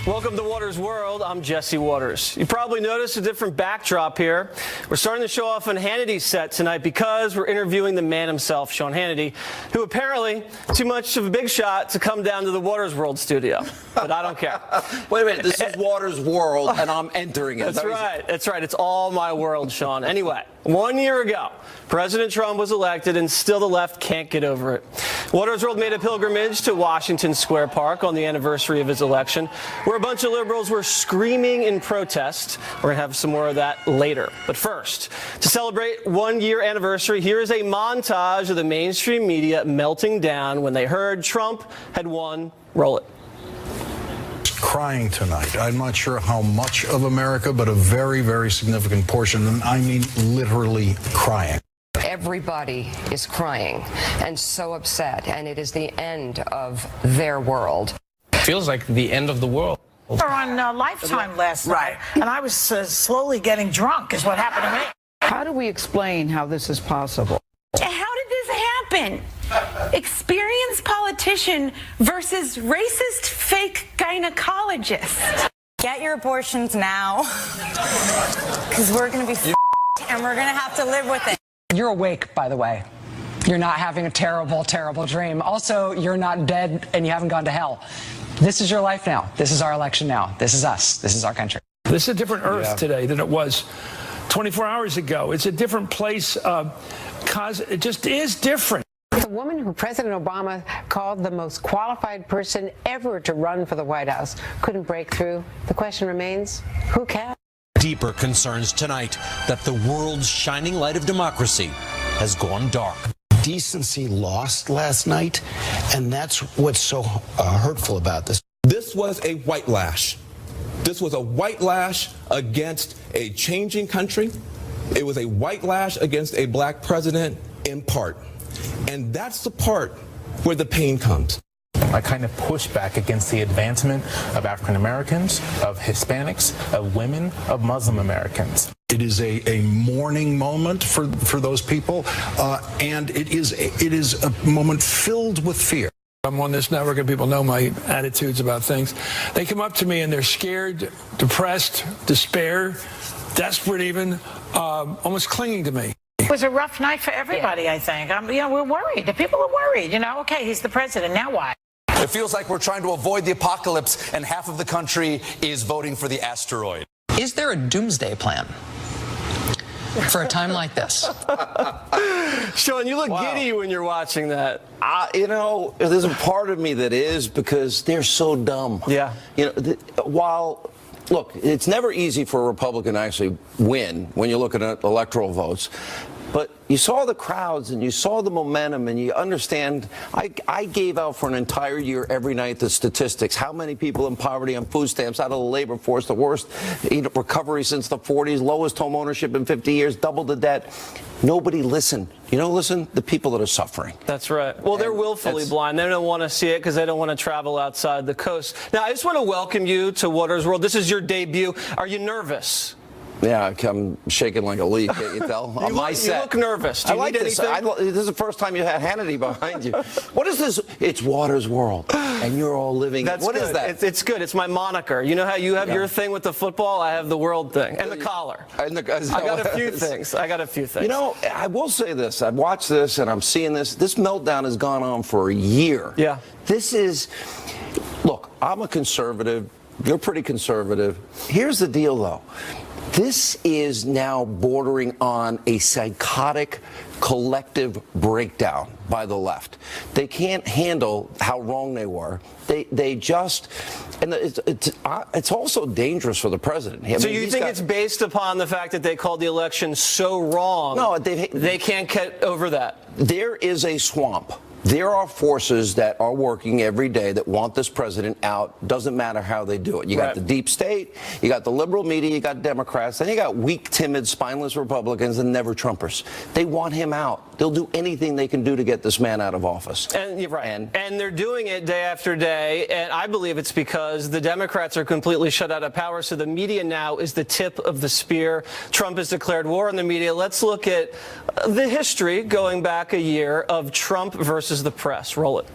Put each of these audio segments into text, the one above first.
Welcome to Waters World. I'm Jesse Waters. You probably noticed a different backdrop here. We're starting to show off on Hannity's set tonight because we're interviewing the man himself, Sean Hannity, who apparently too much of a big shot to come down to the Waters World studio. But I don't care. Wait a minute. This is Waters World, and I'm entering it. That's right. That's right. It's all my world, Sean. Anyway, 1 year ago, President Trump was elected, and still the left can't get over it. Waters World made a pilgrimage to Washington Square Park on the anniversary of his election, where a bunch of liberals were screaming in protest. We're going to have some more of that later. But first, to celebrate 1 year anniversary, here is a montage of the mainstream media melting down when they heard Trump had won. Roll it. Crying tonight. I'm not sure how much of America, but a very, very significant portion, and I mean literally crying. Everybody is crying and so upset, and it is the end of their world. Feels like the end of the world. On Lifetime last night, and I was slowly getting drunk is what happened to me. How do we explain how this is possible? How did this happen? Experienced politician versus racist fake gynecologist. Get your abortions now, because we're going to be and we're going to have to live with it. You're awake, by the way. You're not having a terrible, terrible dream. Also, you're not dead and you haven't gone to hell. This is your life now. This is our election now. This is us. This is our country. This is a different Earth today than it was 24 hours ago. It's a different place. It just is different. The woman who President Obama called the most qualified person ever to run for the White House couldn't break through. The question remains, who can? Deeper concerns tonight that the world's shining light of democracy has gone dark. Decency lost last night, and that's what's so hurtful about this. This was a white lash. This was a white lash against a changing country. It was a white lash against a black president in part. And that's the part where the pain comes. I kind of push back against the advancement of African Americans, of Hispanics, of women, of Muslim Americans. It is a mourning moment for those people, and it is a moment filled with fear. I'm on this network and people know my attitudes about things. They come up to me and they're scared, depressed, despair, desperate even, almost clinging to me. It was a rough night for everybody, I think. We're worried. The people are worried. Okay, he's the president. Now what? It feels like we're trying to avoid the apocalypse, and half of the country is voting for the asteroid. Is there a doomsday plan for a time like this? Sean, you look giddy when you're watching that. There's a part of me that is, because they're so dumb. Yeah. Look, it's never easy for a Republican to actually win when you're looking at electoral votes. But you saw the crowds and you saw the momentum and you understand. I gave out for an entire year every night the statistics. How many people in poverty on food stamps, out of the labor force, the worst recovery since the 40s, lowest home ownership in 50 years, double the debt. Nobody listened. Listen, the people that are suffering. That's right. Well, they're willfully blind. They don't want to see it because they don't want to travel outside the coast. Now, I just want to welcome you to Waters World. This is your debut. Are you nervous? Yeah, I'm shaking like a leaf, can't you tell? On my set. You look nervous. Do you like need this. anything? This is the first time you had Hannity behind you. What is this? It's Waters World, and you're all living. What is that? It's good. It's my moniker. You know how you have your thing with the football? I have the world thing. And the collar. I got a few things. I will say this. I watched this, and I'm seeing this. This meltdown has gone on for a year. Yeah. Look, I'm a conservative. You're pretty conservative. Here's the deal, though. This is now bordering on a psychotic collective breakdown by the left. They can't handle how wrong they were. They just, and it's also dangerous for the president. So you think it's based upon the fact that they called the election so wrong? No, they can't get over that. There is a swamp. There are forces that are working every day that want this president out. Doesn't matter how they do it. You got the deep state, you got the liberal media, you got Democrats, then you got weak, timid, spineless Republicans and never Trumpers. They want him out. They'll do anything they can do to get this man out of office. And you're right. And they're doing it day after day. And I believe it's because the Democrats are completely shut out of power. So the media now is the tip of the spear. Trump has declared war on the media. Let's look at the history going back a year of Trump versus the press. Roll it.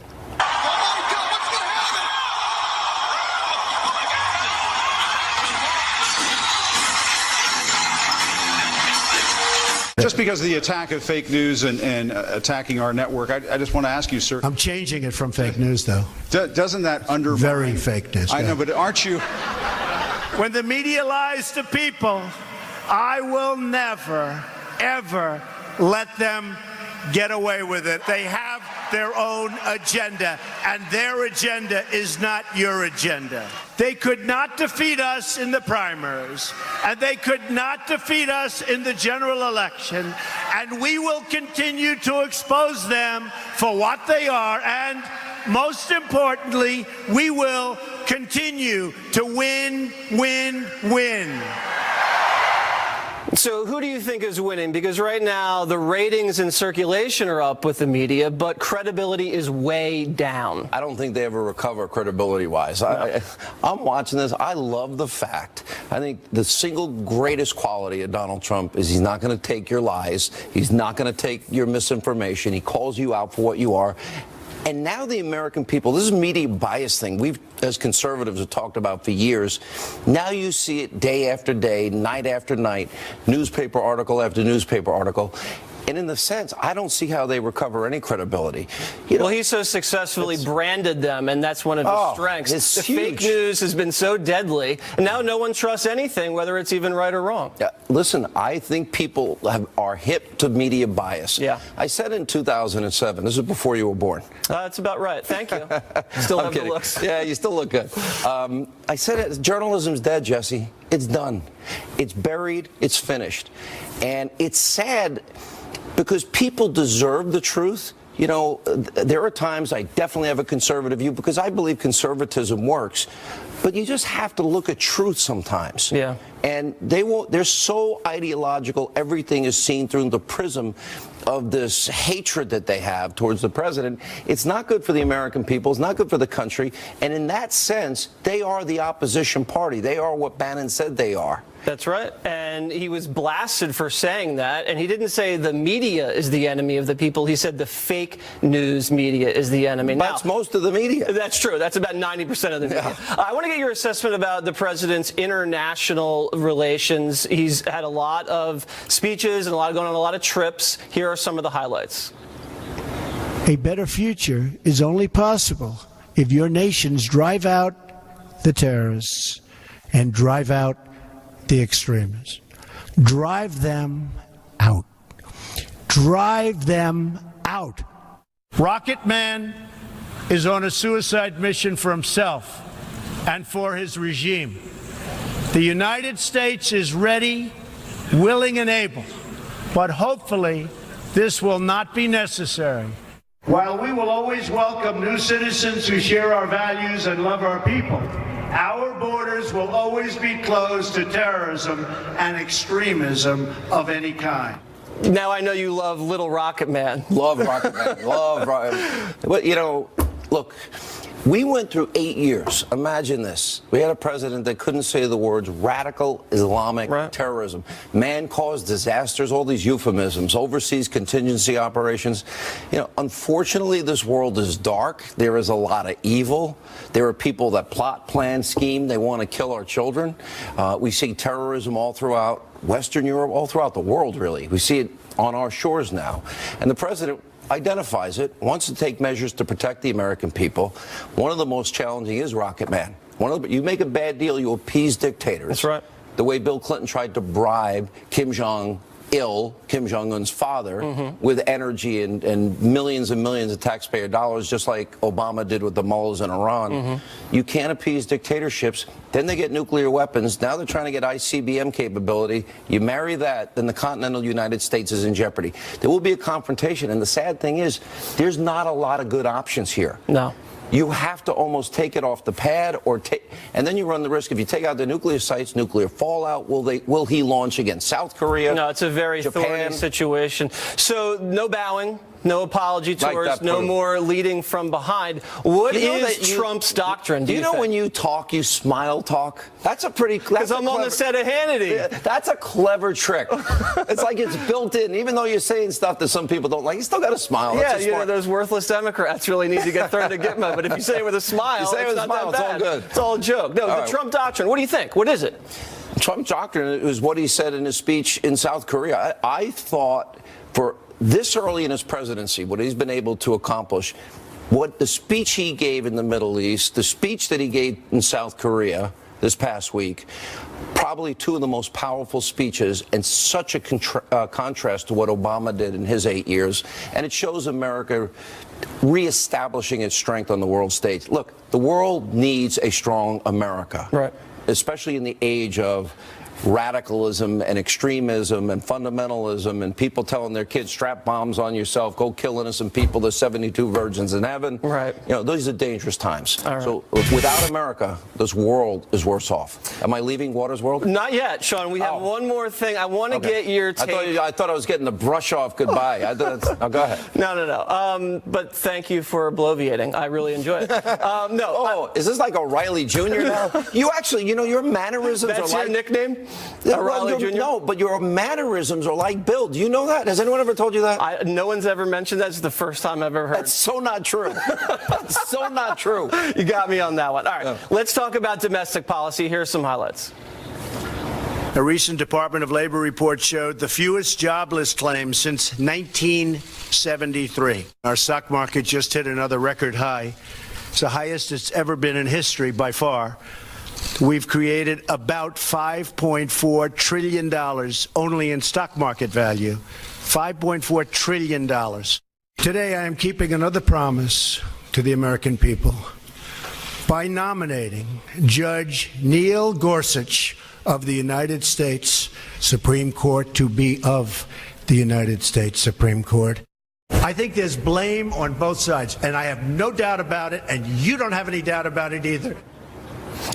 Just because of the attack of fake news and attacking our network, I just want to ask you, sir. I'm changing it from fake news, though. Doesn't that undermine... Very fake news. I know, but aren't you... When the media lies to people, I will never, ever let them get away with it. They have their own agenda, and their agenda is not your agenda. They could not defeat us in the primaries, and they could not defeat us in the general election, and we will continue to expose them for what they are, and most importantly, we will continue to win, win, win. So who do you think is winning? Because right now the ratings and circulation are up with the media, but credibility is way down. I don't think they ever recover credibility-wise. No. I'm watching this. I love the fact. I think the single greatest quality of Donald Trump is he's not going to take your lies. He's not going to take your misinformation. He calls you out for what you are. And now the American people, this is a media bias thing we've, as conservatives, have talked about for years. Now you see it day after day, night after night, newspaper article after newspaper article. And in the sense, I don't see how they recover any credibility. Well, he so successfully branded them, and that's one of his strengths. The fake news has been so deadly, and now no one trusts anything, whether it's even right or wrong. Yeah, listen, I think people are hip to media bias. Yeah. I said in 2007, this is before you were born. That's about right. Thank you. Still have the looks. Yeah, you still look good. I said journalism's dead, Jesse. It's done. It's buried. It's finished. And it's sad because people deserve the truth. You know, there are times I definitely have a conservative view because I believe conservatism works. But you just have to look at truth sometimes. Yeah. And they're so ideological. Everything is seen through the prism of this hatred that they have towards the president. It's not good for the American people. It's not good for the country. And in that sense, they are the opposition party. They are what Bannon said they are. That's right. And he was blasted for saying that. And he didn't say the media is the enemy of the people. He said the fake news media is the enemy. That's most of the media. That's true. That's about 90% of the media. Yeah. I want to get your assessment about the president's international relations. He's had a lot of speeches and going on a lot of trips. Here are some of the highlights. A better future is only possible if your nations drive out the terrorists and drive out the extremists. Drive them out. Drive them out. Rocket Man is on a suicide mission for himself and for his regime. The United States is ready, willing, and able, but hopefully this will not be necessary. While we will always welcome new citizens who share our values and love our people, our borders will always be closed to terrorism and extremism of any kind. Now I know you love Little Rocket Man. Love Rocket Man. Love Rocket Man. Well, you know, look, we went through 8 years. Imagine this. We had a president that couldn't say the words radical Islamic terrorism, man-caused disasters, all these euphemisms, overseas contingency operations. You know, unfortunately, this world is dark. There is a lot of evil. There are people that plot, plan, scheme. They want to kill our children. We see terrorism all throughout Western Europe, all throughout the world, really. We see it on our shores now. And the president identifies it, wants to take measures to protect the American people. One of the most challenging is Rocket Man. You make a bad deal, you appease dictators. That's right. The way Bill Clinton tried to bribe Kim Jong-il, Kim Jong-un's father, with energy and millions of taxpayer dollars, just like Obama did with the mullahs in Iran. You can't appease dictatorships. Then they get nuclear weapons. Now they're trying to get ICBM capability. You marry that, then the continental United States is in jeopardy. There will be a confrontation, and the sad thing is, there's not a lot of good options here. No. You have to almost take it off the pad, and then you run the risk if you take out the nuclear sites, nuclear fallout. Will he launch against South Korea? No, it's a very thorny situation. So no bowing, no apology tours, no more leading from behind. What is Trump's doctrine? Do you know when you talk, you smile talk? That's a pretty. Because I'm on the set of Hannity. That's a clever trick. It's like it's built in. Even though you're saying stuff that some people don't like, you still got to smile. Yeah, you know, those worthless Democrats really need to get thrown to Gitmo. But if you say it with a smile, it's all good. It's all a joke. No, the Trump doctrine. What do you think? What is it? Trump doctrine is what he said in his speech in South Korea. I thought for this early in his presidency, what he's been able to accomplish, what the speech he gave in the Middle East, the speech that he gave in South Korea this past week, probably two of the most powerful speeches, and such a contrast to what Obama did in his 8 years. And it shows America reestablishing its strength on the world stage. Look, the world needs a strong America, right? Especially in the age of radicalism and extremism and fundamentalism and people telling their kids, strap bombs on yourself, go kill innocent people, there's 72 virgins in heaven. Right. You know, these are dangerous times. Right. So without America, this world is worse off. Am I leaving Waters World? Not yet, Sean. We have one more thing. I want to get your take. I thought I was getting the brush off goodbye. Go ahead. No. But thank you for bloviating. I really enjoy it. Is this like O'Reilly Jr. now? You actually, you know, your mannerisms That's are like... your nickname? O'Reilly Jr.? No, but your mannerisms are like Bill. Do you know that? Has anyone ever told you that? No one's ever mentioned that. It's the first time I've ever heard. That's so not true. That's so not true. You got me on that one. All right, let's talk about domestic policy. Here are some highlights. A recent Department of Labor report showed the fewest jobless claims since 1973. Our stock market just hit another record high. It's the highest it's ever been in history by far. We've created about $5.4 trillion only in stock market value. $5.4 trillion. Today, I am keeping another promise to the American people by nominating Judge Neil Gorsuch of the United States Supreme Court to be of the United States Supreme Court. I think there's blame on both sides, and I have no doubt about it, and you don't have any doubt about it either.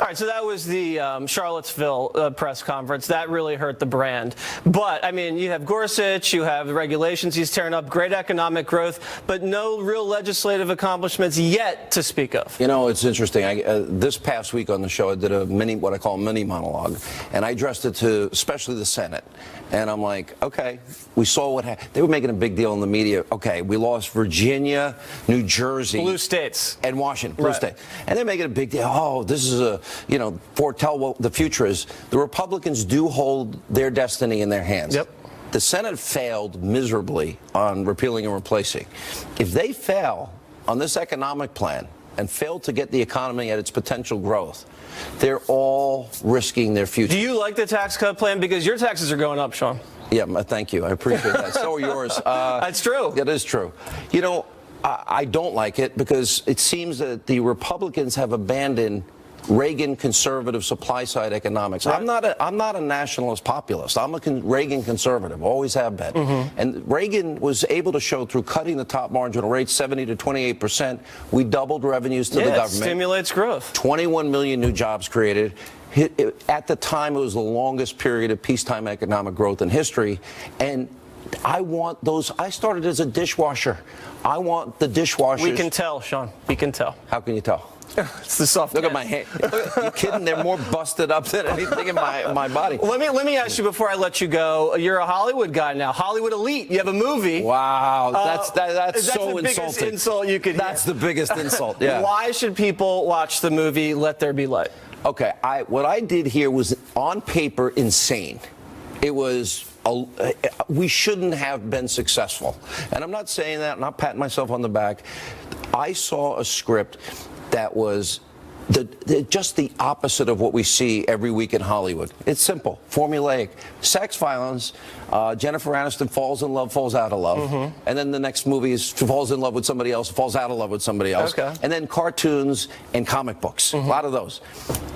All right, so that was the Charlottesville press conference. That really hurt the brand. But, I mean, you have Gorsuch, you have the regulations he's tearing up, great economic growth, but no real legislative accomplishments yet to speak of. You know, it's interesting. This past week on the show, I did what I call a mini monologue, and I addressed it to especially the Senate. And I'm like, okay, we saw what happened. They were making a big deal in the media. Okay, we lost Virginia, New Jersey. Blue states. And Washington, blue state. And they're making a big deal. Oh, this is foretell what the future is. The Republicans do hold their destiny in their hands. Yep. The Senate failed miserably on repealing and replacing. If they fail on this economic plan and fail to get the economy at its potential growth, they're all risking their future. Do you like the tax cut plan? Because your taxes are going up, Sean. Yeah, thank you. I appreciate that. So are yours. That's true. It is true. You know, I don't like it because it seems that the Republicans have abandoned Reagan conservative supply side economics. Right. I'm not a nationalist populist. I'm a Reagan conservative, always have been. Mm-hmm. And Reagan was able to show through cutting the top marginal rate 70 to 28%, we doubled revenues to the government. It stimulates growth. 21 million new jobs created. At the time, it was the longest period of peacetime economic growth in history. And I want those. I started as a dishwasher. I want the dishwashers. We can tell, Sean. We can tell. How can you tell? It's the soft. Look at my hand. You kidding? They're more busted up than anything in my body. Let me ask you before I let you go. You're a Hollywood guy now. Hollywood elite. You have a movie. Wow, that's so the biggest insulting. Insult you could. That's the biggest insult. Yeah. Why should people watch the movie Let There Be Light? Okay, what I did here was on paper insane. It was. We shouldn't have been successful, and I'm not saying that. I'm not patting myself on the back. I saw a script that was just the opposite of what we see every week in Hollywood. It's simple, formulaic. Sex, violence, Jennifer Aniston falls in love, falls out of love. Mm-hmm. And then the next movie is falls in love with somebody else, falls out of love with somebody else. Okay. And then cartoons and comic books, mm-hmm. a lot of those.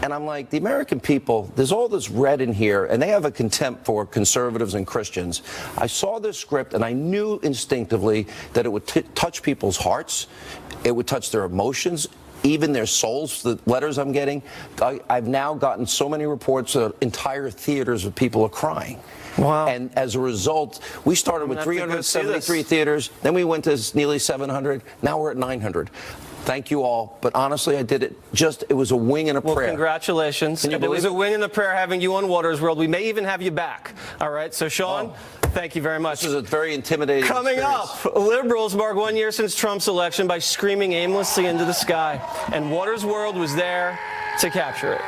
And I'm like, the American people, there's all this red in here, and they have a contempt for conservatives and Christians. I saw this script, and I knew instinctively that it would touch people's hearts, it would touch their emotions, even their souls. The letters I'm getting, I've now gotten so many reports that entire theaters of people are crying. Wow. And as a result, we started with 373 theaters, then we went to nearly 700, now we're at 900. Thank you all. But honestly, I did it it was a wing and a prayer. Well, congratulations. It was a wing and a prayer having you on Waters World. We may even have you back. All right. So, Sean, thank you very much. This is a very intimidating Coming experience. up, liberals mark 1 year since Trump's election by screaming aimlessly into the sky. And Waters World was there to capture it.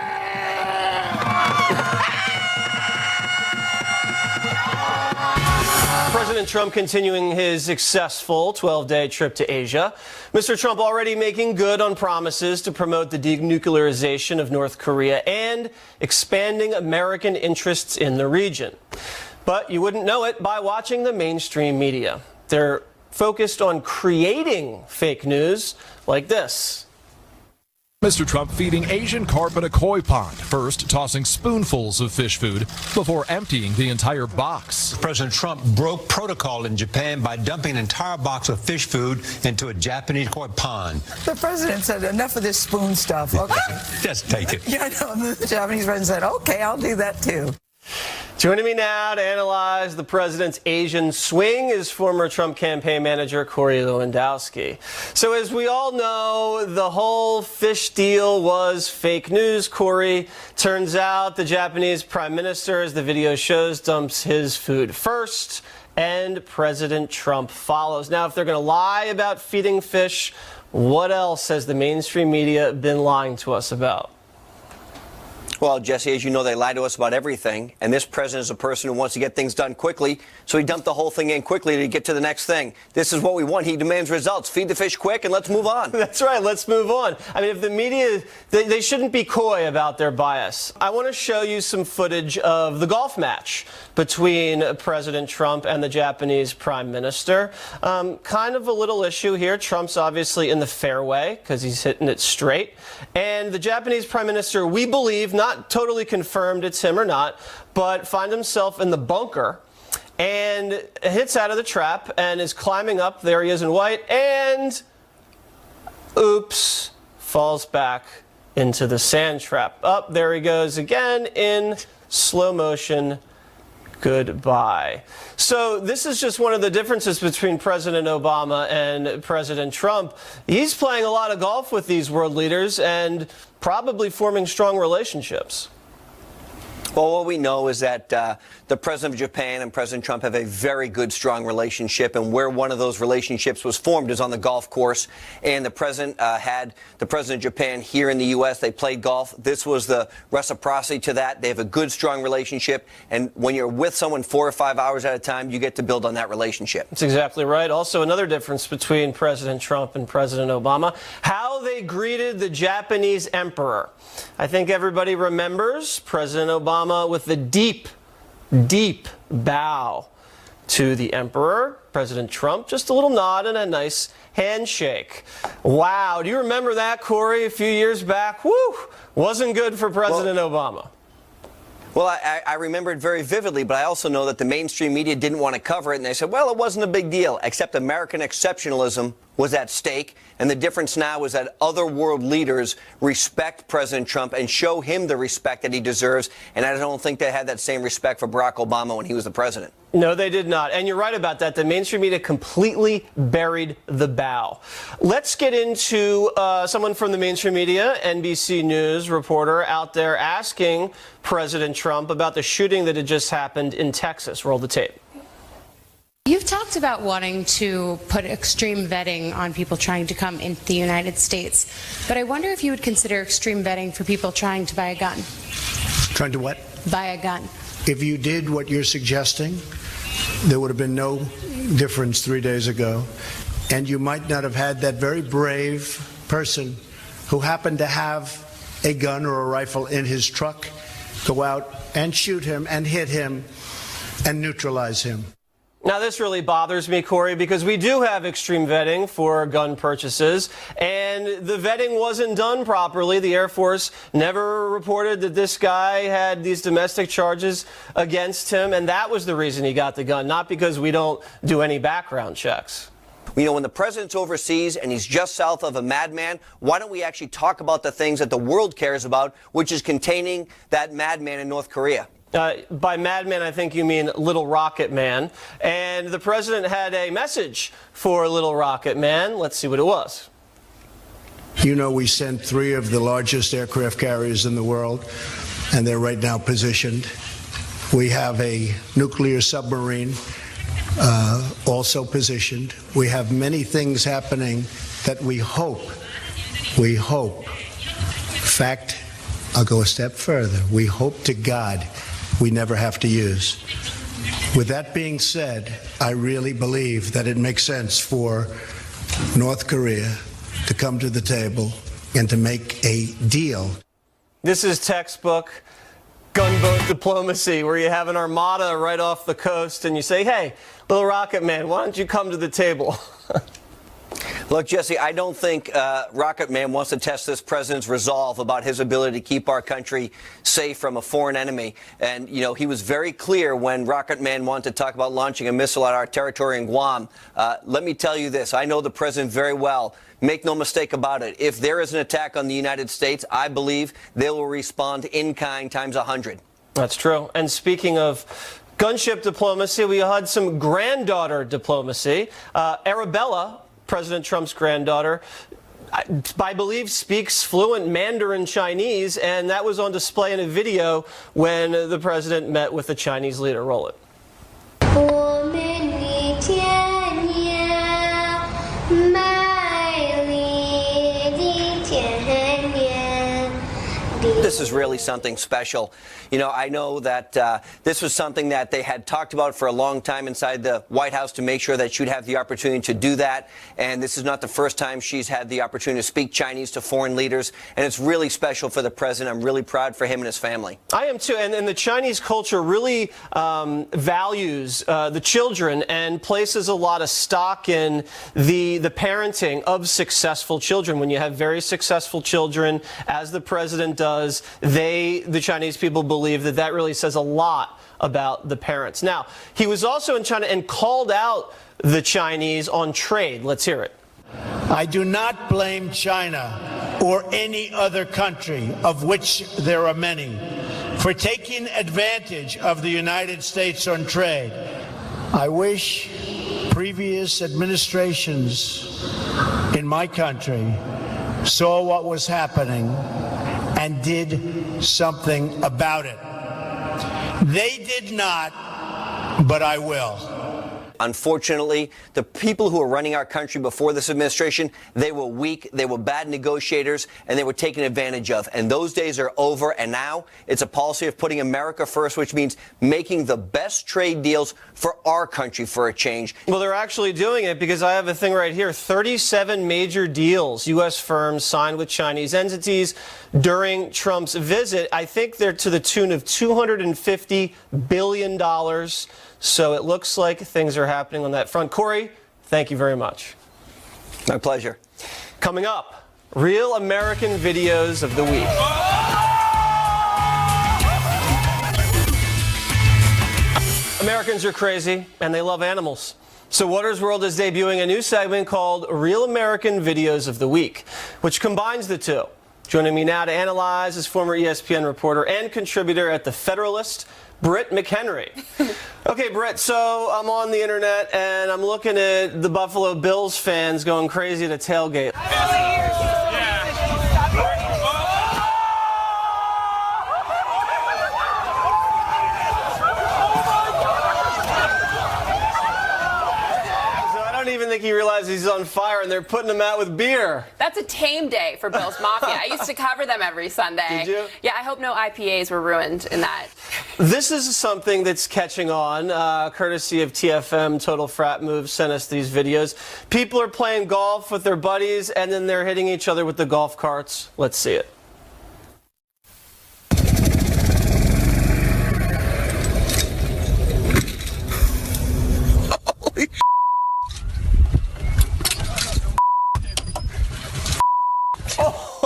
President Trump continuing his successful 12-day trip to Asia. Mr. Trump already making good on promises to promote the denuclearization of North Korea and expanding American interests in the region. But you wouldn't know it by watching the mainstream media. They're focused on creating fake news like this. Mr. Trump feeding Asian carp in a koi pond, first tossing spoonfuls of fish food before emptying the entire box. President Trump broke protocol in Japan by dumping an entire box of fish food into a Japanese koi pond. The president said, enough of this spoon stuff. Okay. Just take it. Yeah, I know. The Japanese president said, okay, I'll do that too. Joining me now to analyze the president's Asian swing is former Trump campaign manager Corey Lewandowski. So as we all know, the whole fish deal was fake news, Corey. Turns out the Japanese prime minister, as the video shows, dumps his food first, and President Trump follows. Now, if they're going to lie about feeding fish, what else has the mainstream media been lying to us about? Well, Jesse, as you know, they lie to us about everything. And this president is a person who wants to get things done quickly. So he dumped the whole thing in quickly to get to the next thing. This is what we want. He demands results. Feed the fish quick and let's move on. That's right. Let's move on. I mean, if the media, they shouldn't be coy about their bias. I want to show you some footage of the golf match between President Trump and the Japanese prime minister. Kind of a little issue here. Trump's obviously in the fairway because he's hitting it straight. And the Japanese prime minister, we believe, not totally confirmed it's him or not, but find himself in the bunker and hits out of the trap and is climbing up. There he is in white and oops, falls back into the sand trap. Up, there he goes again in slow motion. Goodbye. So this is just one of the differences between President Obama and President Trump. He's playing a lot of golf with these world leaders and probably forming strong relationships. Well, what we know is that the president of Japan and President Trump have a very good, strong relationship. And where one of those relationships was formed is on the golf course. And the president had the president of Japan here in the U.S. They played golf. This was the reciprocity to that. They have a good, strong relationship. And when you're with someone 4 or 5 hours at a time, you get to build on that relationship. That's exactly right. Also, another difference between President Trump and President Obama, how they greeted the Japanese emperor. I think everybody remembers President Obama with the deep, deep bow to the emperor. President Trump, just a little nod and a nice handshake. Wow, do you remember that, Corey, a few years back? Woo, wasn't good for President Obama. Well, I remember it very vividly, but I also know that the mainstream media didn't want to cover it, and they said, well, it wasn't a big deal, except American exceptionalism was at stake. And the difference now is that other world leaders respect President Trump and show him the respect that he deserves. And I don't think they had that same respect for Barack Obama when he was the president. No, they did not. And you're right about that. The mainstream media completely buried the bow. Let's get into someone from the mainstream media, NBC News reporter out there asking President Trump about the shooting that had just happened in Texas. Roll the tape. You've talked about wanting to put extreme vetting on people trying to come into the United States, but I wonder if you would consider extreme vetting for people trying to buy a gun. Trying to what? Buy a gun. If you did what you're suggesting, there would have been no difference 3 days ago, and you might not have had that very brave person who happened to have a gun or a rifle in his truck go out and shoot him and hit him and neutralize him. Now, this really bothers me, Corey, because we do have extreme vetting for gun purchases, and the vetting wasn't done properly. The Air Force never reported that this guy had these domestic charges against him, and that was the reason he got the gun, not because we don't do any background checks. You know, when the president's overseas and he's just south of a madman, why don't we actually talk about the things that the world cares about, which is containing that madman in North Korea? By madman, I think you mean Little Rocket Man. And the president had a message for Little Rocket Man. Let's see what it was. You know, we sent 3 of the largest aircraft carriers in the world, and they're right now positioned. We have a nuclear submarine also positioned. We have many things happening that we hope, in fact, I'll go a step further. We hope to God we never have to use. With that being said, I really believe that it makes sense for North Korea to come to the table and to make a deal. This is textbook gunboat diplomacy, where you have an armada right off the coast and you say, hey, little rocket man, why don't you come to the table? Look, Jesse, I don't think Rocket Man wants to test this president's resolve about his ability to keep our country safe from a foreign enemy. And, you know, he was very clear when Rocket Man wanted to talk about launching a missile at our territory in Guam. Let me tell you this. I know the president very well. Make no mistake about it. If there is an attack on the United States, I believe they will respond in kind times 100. That's true. And speaking of gunship diplomacy, we had some granddaughter diplomacy. Arabella, President Trump's granddaughter, I believe speaks fluent Mandarin Chinese, and that was on display in a video when the president met with the Chinese leader. Roll it. This is really something special. You know, I know that this was something that they had talked about for a long time inside the White House to make sure that she'd have the opportunity to do that. And this is not the first time she's had the opportunity to speak Chinese to foreign leaders. And it's really special for the president. I'm really proud for him and his family. I am too. And the Chinese culture really values the children and places a lot of stock in the parenting of successful children. When you have very successful children, as the president does, the Chinese people believe that that really says a lot about the parents. Now, he was also in China and called out the Chinese on trade. Let's hear it. I do not blame China or any other country, of which there are many, for taking advantage of the United States on trade. I wish previous administrations in my country saw what was happening and did something about it. They did not, but I will. Unfortunately, the people who were running our country before this administration, they were weak, they were bad negotiators, and they were taken advantage of. And those days are over, and now it's a policy of putting America first, which means making the best trade deals for our country for a change. Well, they're actually doing it, because I have a thing right here. 37 major deals U.S. firms signed with Chinese entities during Trump's visit. I think they're to the tune of $250 billion. So it looks like things are happening on that front. Corey, thank you very much. My pleasure. Coming up, real American videos of the week. Americans are crazy, and they love animals. So Watters World is debuting a new segment called Real American Videos of the Week, which combines the two. Joining me now to analyze is former ESPN reporter and contributor at The Federalist, Britt McHenry. Okay, Britt, so I'm on the internet and I'm looking at the Buffalo Bills fans going crazy at a tailgate. I don't even think he realizes he's on fire, and they're putting him out with beer. That's a tame day for Bills Mafia. I used to cover them every Sunday. Did you? Yeah, I hope no IPAs were ruined in that. This is something that's catching on, courtesy of TFM. Total Frat Move sent us these videos. People are playing golf with their buddies, and then they're hitting each other with the golf carts. Let's see it. Holy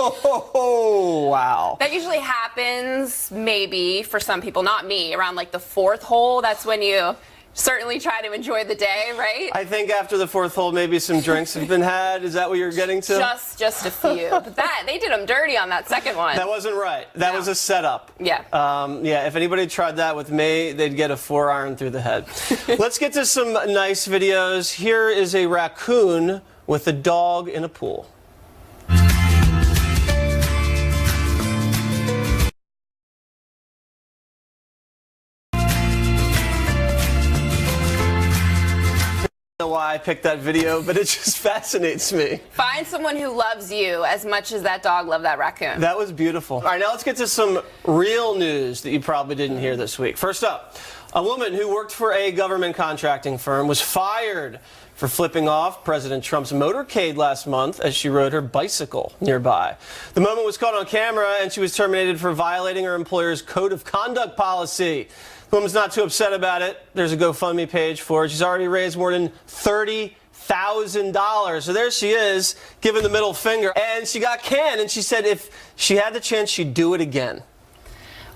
Oh, wow. That usually happens, maybe, for some people, not me, around like the fourth hole. That's when you certainly try to enjoy the day, right? I think after the fourth hole, maybe some drinks have been had. Is that what you're getting to? Just a few. But they did them dirty on that second one. That wasn't right. That was a setup. Yeah. Yeah, if anybody tried that with me, they'd get a 4-iron through the head. Let's get to some nice videos. Here is a raccoon with a dog in a pool. why I picked that video, but it just fascinates me. Find someone who loves you as much as that dog loved that raccoon. That was beautiful. All right, now let's get to some real news that you probably didn't hear this week. First up, a woman who worked for a government contracting firm was fired for flipping off President Trump's motorcade last month as she rode her bicycle nearby. The moment was caught on camera, and she was terminated for violating her employer's code of conduct policy. The woman's not too upset about it. There's a GoFundMe page for it. She's already raised more than $30,000. So there she is, giving the middle finger. And she got canned, and she said if she had the chance, she'd do it again.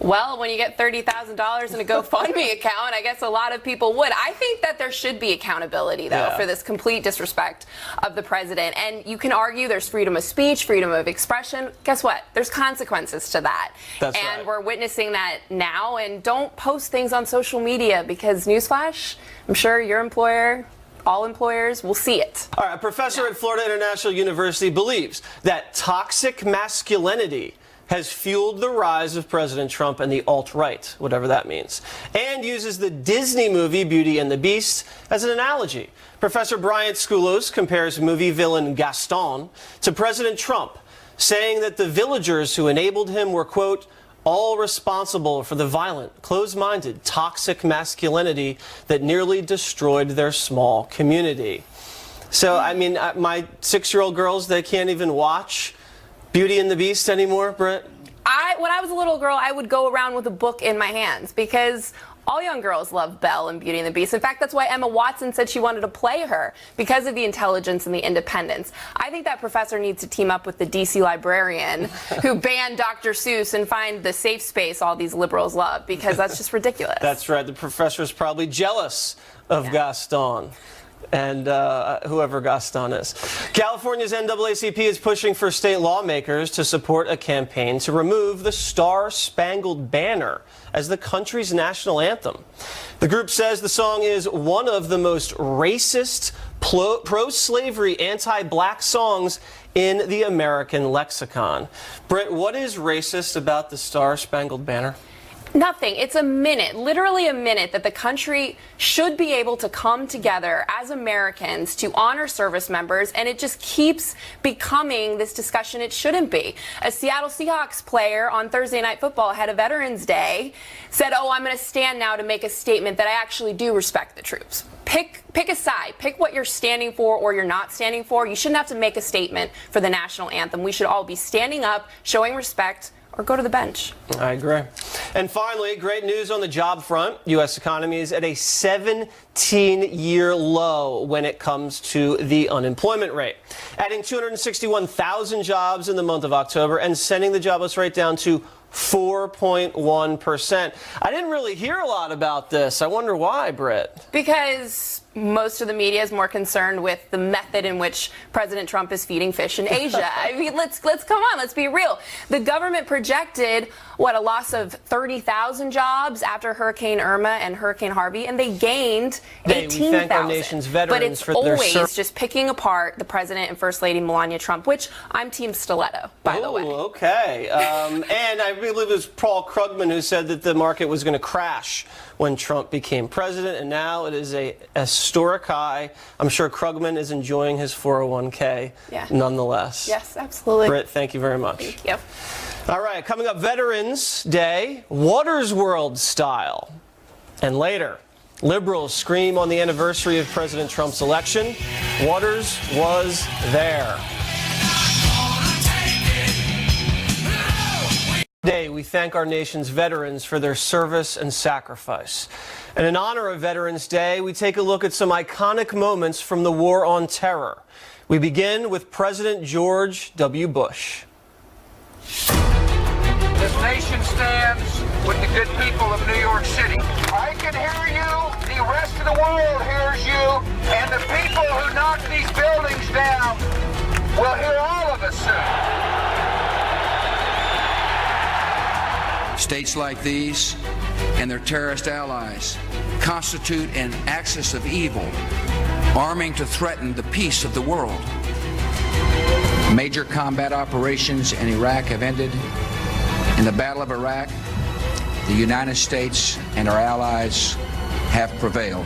Well, when you get $30,000 in a GoFundMe account, I guess a lot of people would. I think that there should be accountability, though, for this complete disrespect of the president. And you can argue there's freedom of speech, freedom of expression. Guess what? There's consequences to that. That's and right. We're witnessing that now. And don't post things on social media because, newsflash, I'm sure your employer, all employers will see it. All right, a professor at Florida International University believes that toxic masculinity has fueled the rise of President Trump and the alt-right, whatever that means, and uses the Disney movie Beauty and the Beast as an analogy. Professor Bryant Skoulos compares movie villain Gaston to President Trump, saying that the villagers who enabled him were, quote, all responsible for the violent, closed-minded, toxic masculinity that nearly destroyed their small community. So, I mean, my 6-year-old girls, they can't even watch Beauty and the Beast anymore, Britt? When I was a little girl, I would go around with a book in my hands because all young girls love Belle and Beauty and the Beast. In fact, that's why Emma Watson said she wanted to play her, because of the intelligence and the independence. I think that professor needs to team up with the DC librarian who banned Dr. Seuss and find the safe space all these liberals love, because that's just ridiculous. That's right. The professor's probably jealous of Gaston. And whoever Gaston is. California's NAACP is pushing for state lawmakers to support a campaign to remove the Star-Spangled Banner as the country's national anthem. The group says the song is one of the most racist, pro-slavery, anti-black songs in the American lexicon. Britt, what is racist about the Star-Spangled Banner? Nothing. It's a minute, literally a minute, that the country should be able to come together as Americans to honor service members, and it just keeps becoming this discussion it shouldn't be. A Seattle Seahawks player on Thursday Night Football ahead of Veterans Day said, oh, I'm going to stand now to make a statement that I actually do respect the troops. Pick a side. Pick what you're standing for or you're not standing for. You shouldn't have to make a statement for the national anthem. We should all be standing up, showing respect, or go to the bench. I agree. And finally, great news on the job front. U.S. economy is at a 17-year low when it comes to the unemployment rate, adding 261,000 jobs in the month of October and sending the jobless rate down to 4.1%. I didn't really hear a lot about this. I wonder why, Britt. Because most of the media is more concerned with the method in which President Trump is feeding fish in Asia. I mean, let's come on, let's be real. The government projected, a loss of 30,000 jobs after Hurricane Irma and Hurricane Harvey, and they gained 18,000. We thank our nation's veterans but it's for their always just picking apart the president and First Lady Melania Trump, which I'm Team Stiletto, by the way. Okay. And I believe it was Paul Krugman who said that the market was going to crash when Trump became president, and now it is a historic high. I'm sure Krugman is enjoying his 401k nonetheless. Yes, absolutely. Britt, thank you very much. Thank you. All right, coming up, Veterans Day, Water's World style. And later, liberals scream on the anniversary of President Trump's election, Waters was there. Today, we thank our nation's veterans for their service and sacrifice. And in honor of Veterans Day, we take a look at some iconic moments from the War on Terror. We begin with President George W. Bush. This nation stands with the good people of New York City. I can hear you, the rest of the world hears you, and the people who knock these buildings down will hear all of us soon. States like these and their terrorist allies constitute an axis of evil, arming to threaten the peace of the world. Major combat operations in Iraq have ended. In the Battle of Iraq, the United States and our allies have prevailed.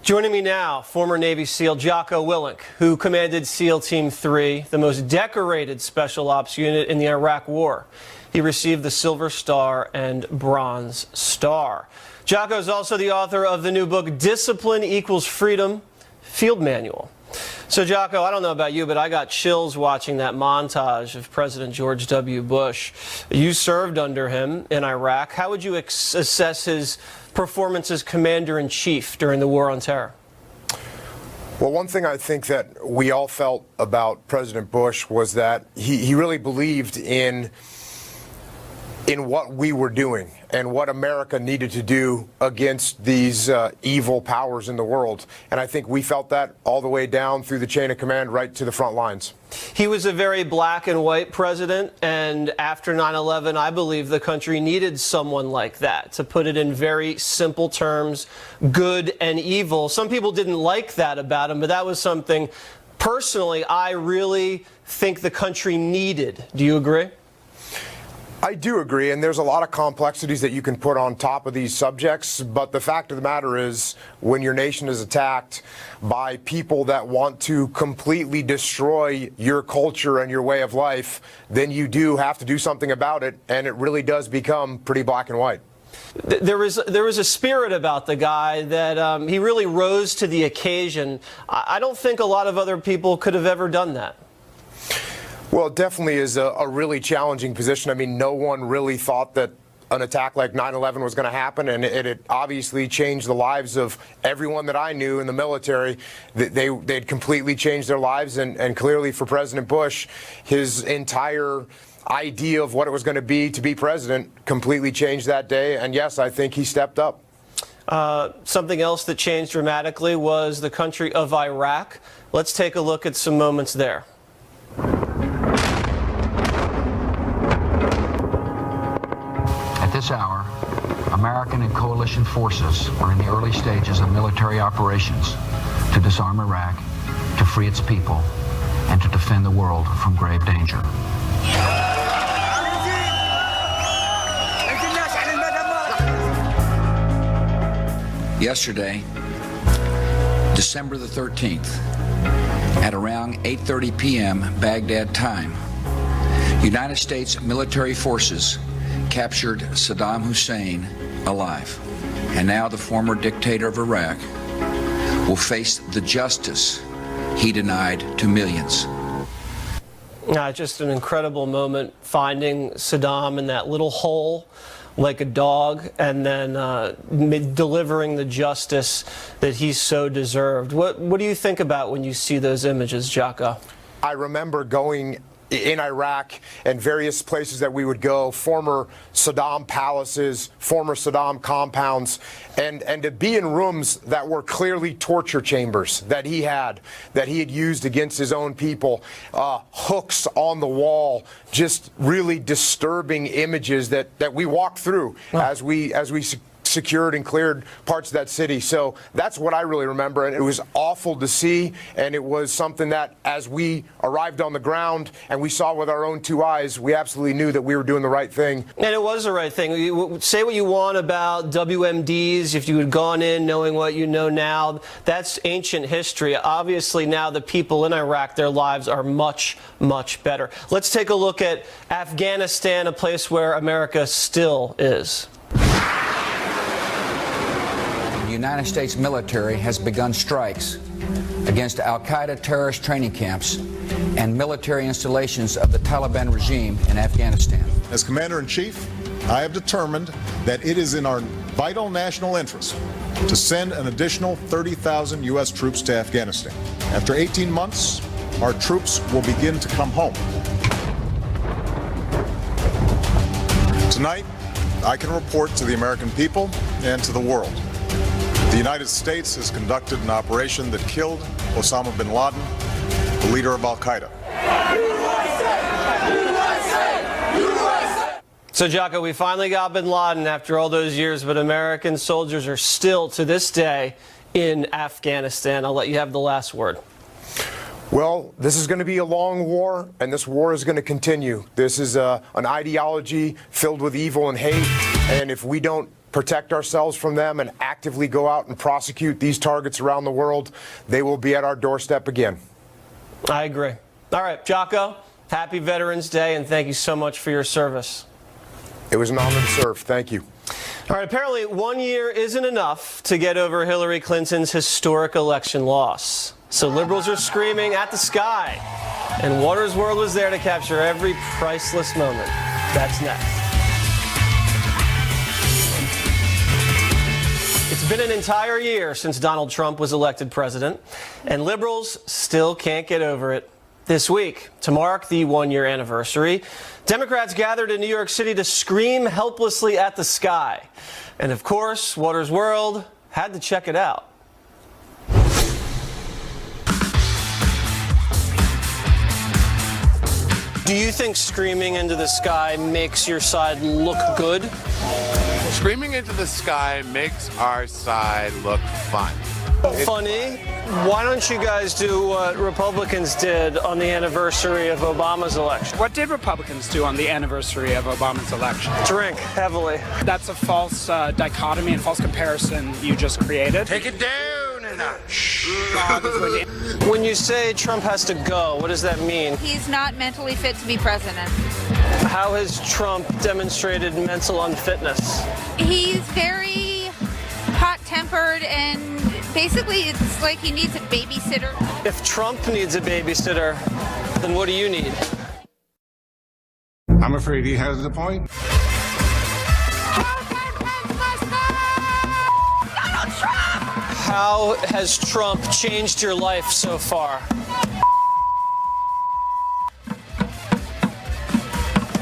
Joining me now, former Navy SEAL Jocko Willink, who commanded SEAL Team 3, the most decorated special ops unit in the Iraq War. He received the Silver Star and Bronze Star. Jocko is also the author of the new book, Discipline Equals Freedom, Field Manual. So, Jocko, I don't know about you, but I got chills watching that montage of President George W. Bush. You served under him in Iraq. How would you assess his performance as commander-in-chief during the War on Terror? Well, one thing I think that we all felt about President Bush was that he really believed in what we were doing and what America needed to do against these evil powers in the world. And I think we felt that all the way down through the chain of command right to the front lines. He was a very black and white president, and after 9/11, I believe the country needed someone like that. To put it in very simple terms, good and evil. Some people didn't like that about him, but that was something, personally, I really think the country needed. Do you agree? I do agree, and there's a lot of complexities that you can put on top of these subjects, but the fact of the matter is, when your nation is attacked by people that want to completely destroy your culture and your way of life, then you do have to do something about it, and it really does become pretty black and white. There was a spirit about the guy that he really rose to the occasion. I don't think a lot of other people could have ever done that. Well, it definitely is a really challenging position. I mean, no one really thought that an attack like 9/11 was going to happen, and it obviously changed the lives of everyone that I knew in the military. They'd completely changed their lives, and clearly for President Bush, his entire idea of what it was going to be president completely changed that day, and yes, I think he stepped up. Something else that changed dramatically was the country of Iraq. Let's take a look at some moments there. At this hour, American and coalition forces are in the early stages of military operations to disarm Iraq, to free its people, and to defend the world from grave danger. Yesterday, December the 13th, at around 8:30 p.m. Baghdad time, United States military forces captured Saddam Hussein alive. And now the former dictator of Iraq will face the justice he denied to millions. Just an incredible moment, finding Saddam in that little hole like a dog, and then delivering the justice that he so deserved. What do you think about when you see those images, Jocko? I remember going in Iraq and various places that we would go, former Saddam palaces, former Saddam compounds, and to be in rooms that were clearly torture chambers that he had used against his own people, hooks on the wall, just really disturbing images that we walked through as we secured and cleared parts of that city. So that's what I really remember, and it was awful to see, and it was something that as we arrived on the ground and we saw with our own two eyes, we absolutely knew that we were doing the right thing. And it was the right thing. You say what you want about WMDs, if you had gone in knowing what you know now, that's ancient history. Obviously now the people in Iraq, their lives are much, much better. Let's take a look at Afghanistan, a place where America still is. The United States military has begun strikes against al-Qaeda terrorist training camps and military installations of the Taliban regime in Afghanistan. As Commander-in-Chief, I have determined that it is in our vital national interest to send an additional 30,000 U.S. troops to Afghanistan. After 18 months, our troops will begin to come home. Tonight, I can report to the American people and to the world. The United States has conducted an operation that killed Osama bin Laden, the leader of al-Qaeda. So, Jocko, we finally got bin Laden after all those years, but American soldiers are still, to this day, in Afghanistan. I'll let you have the last word. Well, this is going to be a long war, and this war is going to continue. This is an ideology filled with evil and hate, and if we don't protect ourselves from them and actively go out and prosecute these targets around the world, they will be at our doorstep again. I agree. All right, Jocko, happy Veterans Day, and thank you so much for your service. It was an honor to serve. Thank you. All right, apparently 1 year isn't enough to get over Hillary Clinton's historic election loss. So liberals are screaming at the sky, and Water's World was there to capture every priceless moment. That's next. It's been an entire year since Donald Trump was elected president, and liberals still can't get over it. This week, to mark the 1 year anniversary, Democrats gathered in New York City to scream helplessly at the sky. And of course, Water's World had to check it out. Do you think screaming into the sky makes your side look good? Screaming into the sky makes our side look fun. Funny. Why don't you guys do what Republicans did on the anniversary of Obama's election? What did Republicans do on the anniversary of Obama's election? Drink heavily. That's a false dichotomy and false comparison you just created. Take it down a notch. When you say Trump has to go, what does that mean? He's not mentally fit to be president. How has Trump demonstrated mental unfitness? He's very hot-tempered, and basically it's like he needs a babysitter. If Trump needs a babysitter, then what do you need? I'm afraid he has a point. How has Trump changed your life so far?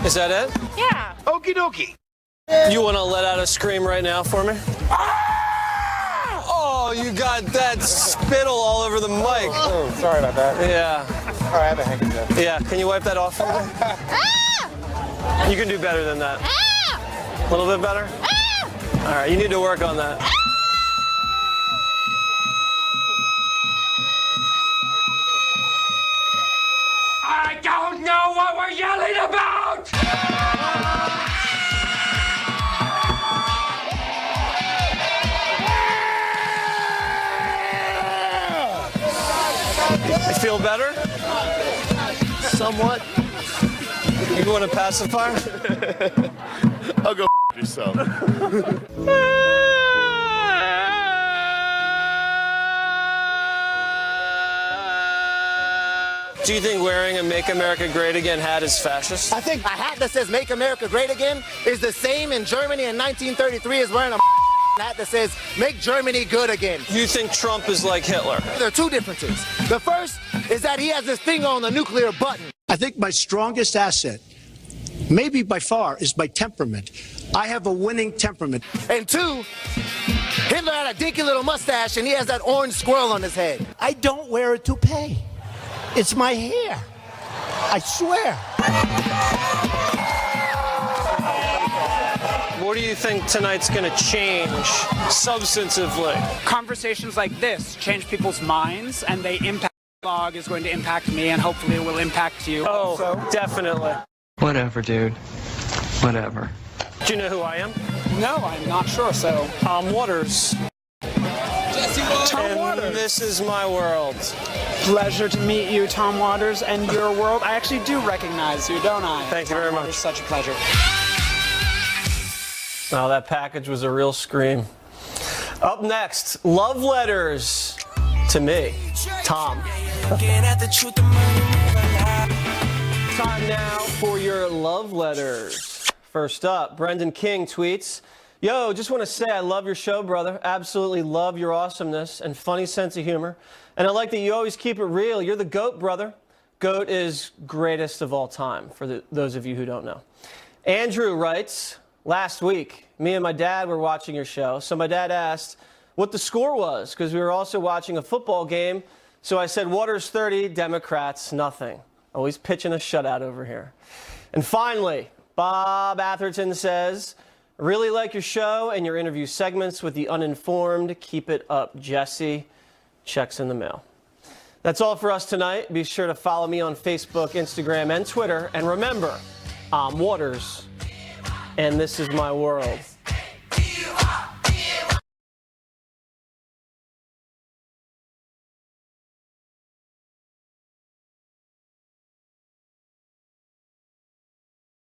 Is that it? Yeah. Okie dokie. You want to let out a scream right now for me? Oh, you got that spittle all over the mic. Oh, sorry about that. Yeah. All right, I have a handkerchief. Yeah, can you wipe that off for me? You can do better than that. A little bit better? All right, you need to work on that. I don't know what we're yelling about! You feel better? Somewhat. You want a pacifier? I'll go yourself. Do you think wearing a Make America Great Again hat is fascist? I think a hat that says Make America Great Again is the same in Germany in 1933 as wearing a hat that says Make Germany Good Again. You think Trump is like Hitler? There are two differences. The first is that he has his finger on the nuclear button. I think my strongest asset, maybe by far, is my temperament. I have a winning temperament. And two, Hitler had a dinky little mustache and he has that orange squirrel on his head. I don't wear a toupee. It's my hair. I swear. What do you think tonight's going to change substantively? Conversations like this change people's minds, and they impact. Blog is going to impact me, and hopefully it will impact you. Oh, also. Definitely. Whatever, dude. Whatever. Do you know who I am? No, I'm not sure. So, Tom Waters. Tom Waters. This is my world. Pleasure to meet you, Tom Waters, and your world. I actually do recognize you, don't I? Thank you very much. It's such a pleasure. Wow, that package was a real scream. Up next, love letters to me, Tom. Time now for your love letters. First up, Brendan King tweets, "Yo, just want to say I love your show, brother. Absolutely love your awesomeness and funny sense of humor. And I like that you always keep it real. You're the GOAT, brother." GOAT is greatest of all time, for those of you who don't know. Andrew writes, "Last week, me and my dad were watching your show. So my dad asked what the score was because we were also watching a football game. So I said, Waters 30, Democrats nothing." Always pitching a shutout over here. And finally, Bob Atherton says, "Really like your show and your interview segments with the uninformed. Keep it up, Jesse." Checks in the mail. That's all for us tonight. Be sure to follow me on Facebook, Instagram, and Twitter. And remember, I'm Waters, and this is my world.